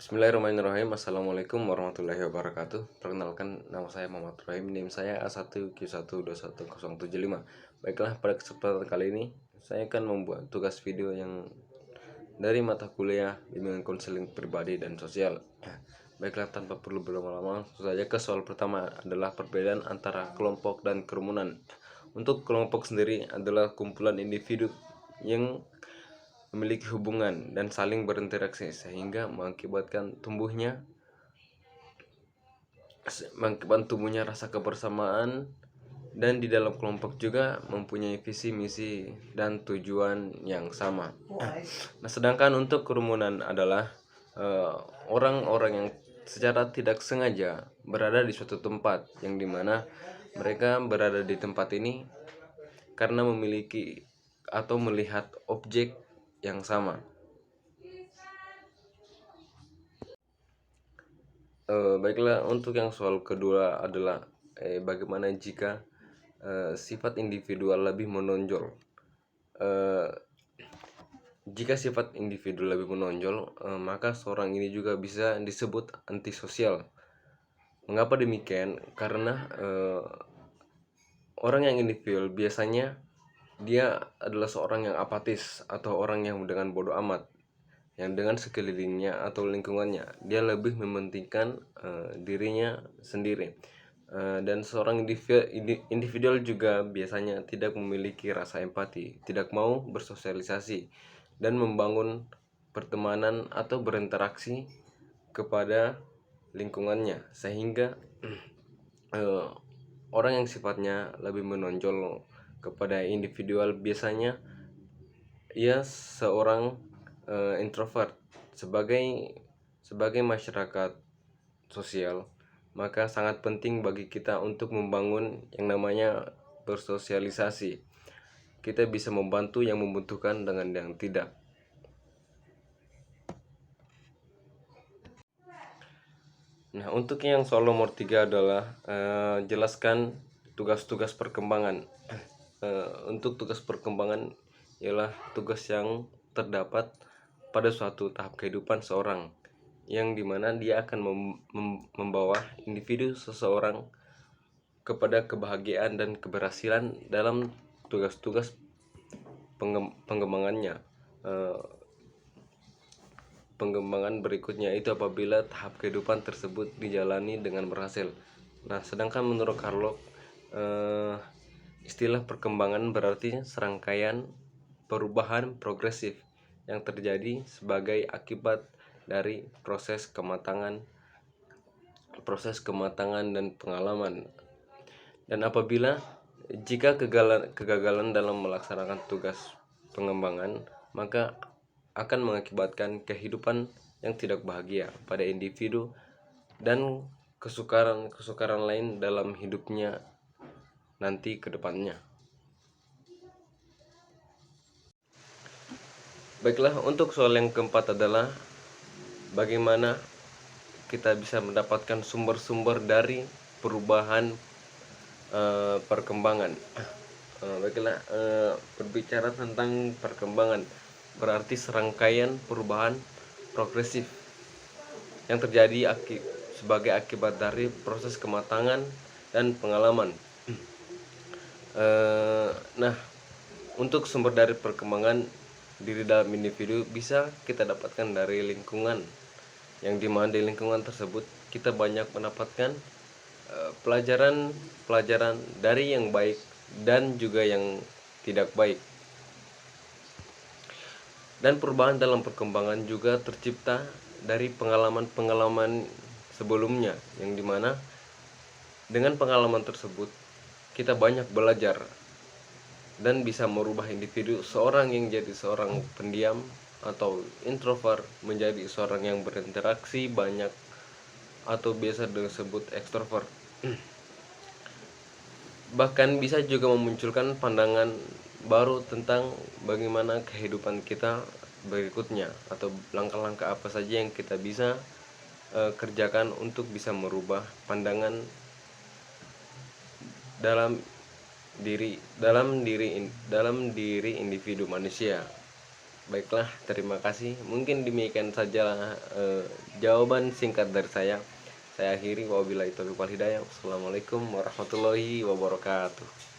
Bismillahirrahmanirrahim. Assalamualaikum warahmatullahi wabarakatuh. Perkenalkan, nama saya Muhammad Rahim. NIM saya A1Q1211075. Baiklah, pada kesempatan kali ini saya akan membuat tugas video yang dari mata kuliah bimbingan konseling pribadi dan sosial. Baiklah, tanpa perlu berlama-lama, langsung saja ke soal pertama adalah perbedaan antara kelompok dan kerumunan. Untuk kelompok sendiri adalah kumpulan individu yang memiliki hubungan dan saling berinteraksi sehingga mengakibatkan tumbuhnya rasa kebersamaan, dan di dalam kelompok juga mempunyai visi misi dan tujuan yang sama. Nah, sedangkan untuk kerumunan adalah orang-orang yang secara tidak sengaja berada di suatu tempat, yang dimana mereka berada di tempat ini karena memiliki atau melihat objek yang sama. Baiklah, untuk yang soal kedua adalah bagaimana jika sifat individual lebih menonjol. Jika sifat individu lebih menonjol, maka seorang ini juga bisa disebut antisosial. Mengapa demikian? Karena orang yang individu biasanya dia adalah seorang yang apatis atau orang yang dengan bodoh amat, yang dengan sekelilingnya atau lingkungannya dia lebih mementingkan dirinya sendiri. Dan seorang individual juga biasanya tidak memiliki rasa empati, tidak mau bersosialisasi dan membangun pertemanan atau berinteraksi kepada lingkungannya, sehingga orang yang sifatnya lebih menonjol kepada individual biasanya ia seorang introvert. Sebagai masyarakat sosial, maka sangat penting bagi kita untuk membangun yang namanya bersosialisasi. Kita bisa membantu yang membutuhkan dengan yang tidak. Nah, untuk yang soal nomor 3 adalah jelaskan tugas-tugas perkembangan. Untuk tugas perkembangan ialah tugas yang terdapat pada suatu tahap kehidupan seorang, yang dimana dia akan membawa individu seseorang kepada kebahagiaan dan keberhasilan dalam tugas-tugas pengembangannya. Pengembangan berikutnya itu apabila tahap kehidupan tersebut dijalani dengan berhasil. Nah, sedangkan menurut Carlock, istilah perkembangan berarti serangkaian perubahan progresif yang terjadi sebagai akibat dari proses kematangan dan pengalaman. Dan apabila jika kegagalan dalam melaksanakan tugas pengembangan, maka akan mengakibatkan kehidupan yang tidak bahagia pada individu dan kesukaran lain dalam hidupnya nanti ke depannya. Baiklah, untuk soal yang keempat adalah bagaimana kita bisa mendapatkan sumber-sumber dari perubahan perkembangan. Baiklah, berbicara tentang perkembangan berarti serangkaian perubahan progresif yang terjadi sebagai akibat dari proses kematangan dan pengalaman. Nah, untuk sumber dari perkembangan diri dalam individu bisa kita dapatkan dari lingkungan, yang dimana di lingkungan tersebut kita banyak mendapatkan pelajaran dari yang baik dan juga yang tidak baik. Dan perubahan dalam perkembangan juga tercipta dari pengalaman-pengalaman sebelumnya, yang dimana dengan pengalaman tersebut kita banyak belajar dan bisa merubah individu seorang yang jadi seorang pendiam atau introvert menjadi seorang yang berinteraksi banyak atau biasa disebut ekstrovert. Bahkan bisa juga memunculkan pandangan baru tentang bagaimana kehidupan kita berikutnya, atau langkah-langkah apa saja yang kita bisa kerjakan untuk bisa merubah pandangan dalam diri individu manusia. Baiklah, terima kasih. Mungkin demikian saja jawaban singkat dari saya. Saya akhiri, wabillahi taufiq wal hidayah. Wassalamualaikum warahmatullahi wabarakatuh.